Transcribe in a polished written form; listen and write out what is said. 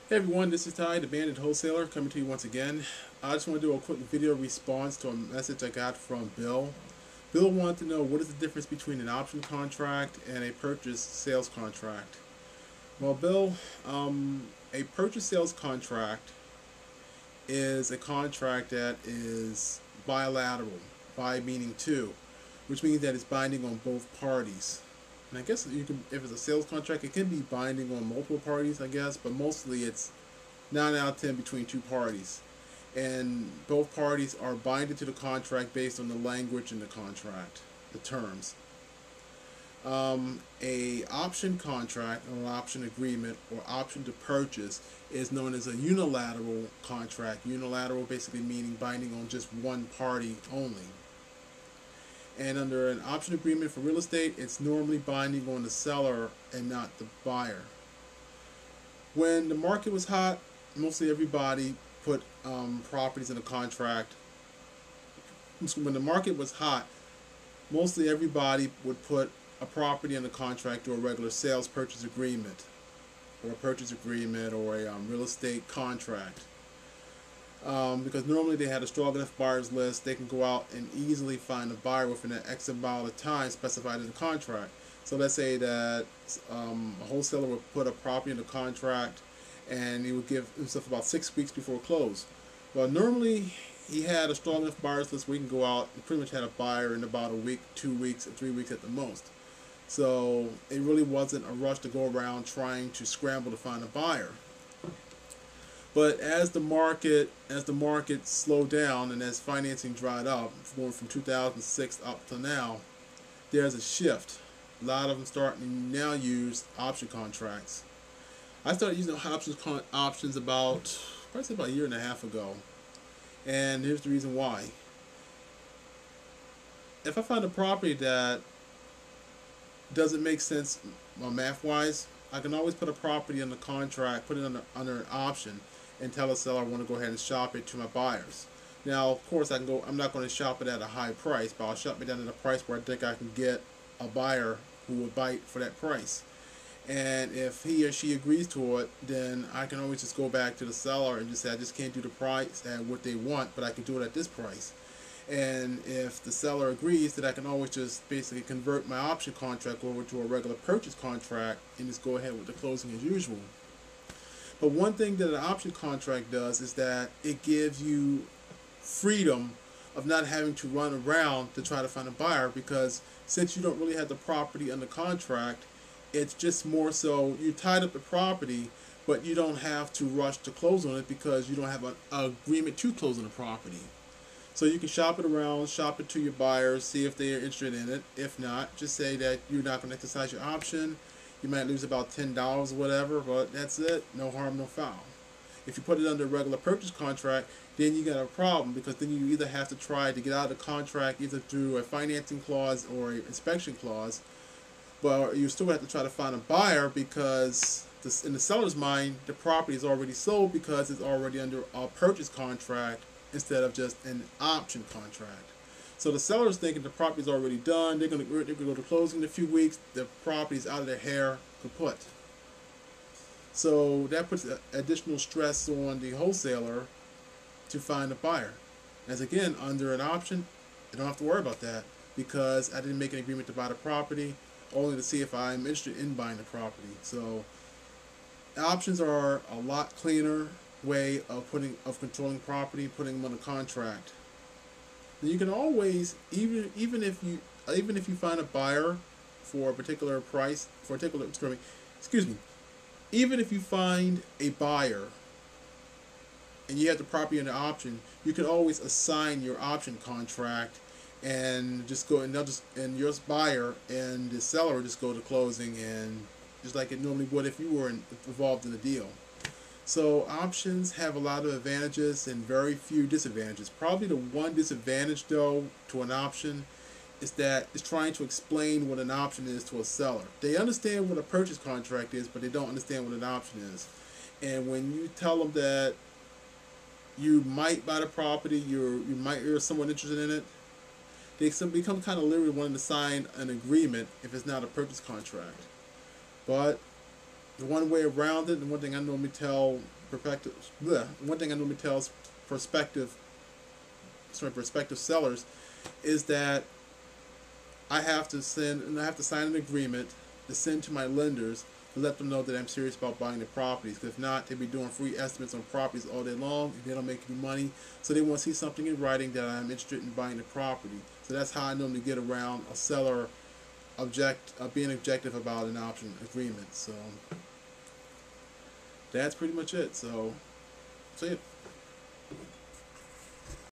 Hey everyone, this is Ty, the Bandit Wholesaler, coming to you once again. I just want to do a quick video response to a message I got from Bill. Bill wanted to know what is the difference between an option contract and a purchase sales contract. Well, Bill, a purchase sales contract is a contract that is bilateral, bi meaning two, which means that it's binding on both parties. And I guess you can, if it's a sales contract, it can be binding on multiple parties, I guess, but mostly it's 9 out of 10 between two parties. And both parties are binded to the contract based on the language in the contract, the terms. A option contract or an option agreement or option to purchase is known as a unilateral contract. Unilateral basically meaning binding on just one party only. And under an option agreement for real estate, it's normally binding on the seller and not the buyer. When the market was hot, mostly everybody put properties in a contract. When the market was hot, mostly everybody would put a property in a contract or a regular sales purchase agreement or a purchase agreement or a real estate contract. Because normally they had a strong enough buyers list, they can go out and easily find a buyer within an X amount of time specified in the contract. So let's say that a wholesaler would put a property in the contract and he would give himself about 6 weeks before close. Well, normally he had a strong enough buyers list where he can go out and pretty much had a buyer in about a week, 2 weeks, or 3 weeks at the most. So it really wasn't a rush to go around trying to scramble to find a buyer. But as the market slowed down and as financing dried up, going from 2006 up to now, there's a shift. A lot of them starting to now use option contracts. I started using options about probably about a year and a half ago, and here's the reason why. If I find a property that doesn't make sense math-wise, I can always put a property in the contract, put it under an option, and tell a seller I want to go ahead and shop it to my buyers. Now, of course, I'm not going to shop it at a high price, but I'll shop it down at a price where I think I can get a buyer who will buy it for that price. And if he or she agrees to it, then I can always just go back to the seller and just say I just can't do the price at what they want, but I can do it at this price. And if the seller agrees, that I can always just basically convert my option contract over to a regular purchase contract and just go ahead with the closing as usual. But one thing that an option contract does is that it gives you freedom of not having to run around to try to find a buyer, because since you don't really have the property under contract, it's just more so you tied up the property, but you don't have to rush to close on it because you don't have an agreement to close on the property. So you can shop it around, shop it to your buyers, see if they are interested in it. If not, just say that you're not going to exercise your option. You might lose about $10 or whatever, but that's it. No harm, no foul. If you put it under a regular purchase contract, then you got a problem, because then you either have to try to get out of the contract either through a financing clause or an inspection clause, but you still have to try to find a buyer because in the seller's mind, the property is already sold because it's already under a purchase contract instead of just an option contract. So the seller's thinking the property's already done. They're going to go to closing in a few weeks. The property's out of their hair kaput. So that puts additional stress on the wholesaler to find a buyer. As again, under an option, you don't have to worry about that because I didn't make an agreement to buy the property, only to see if I'm interested in buying the property. So options are a lot cleaner way of controlling property, putting them on a contract. Now you can always, even if you find a buyer for a particular price, for a particular, excuse me, even if you find a buyer and you have the property in the option, you can always assign your option contract and just go, and your buyer and the seller just go to closing, and just like it normally would if you were involved in the deal. So options have a lot of advantages and very few disadvantages. Probably the one disadvantage though to an option is that it's trying to explain what an option is to a seller. They understand what a purchase contract is, but they don't understand what an option is. And when you tell them that you might buy the property, you're somewhat interested in it, they become kind of leery wanting to sign an agreement if it's not a purchase contract. But The one way around it, and one thing I normally tell prospective, prospective sellers, is that I have to sign an agreement to send to my lenders to let them know that I'm serious about buying the properties. Because if not, they'll be doing free estimates on properties all day long, and they don't make any money. So they want to see something in writing that I'm interested in buying the property. So that's how I normally get around a seller being objective about an option agreement. So that's pretty much it. So yeah.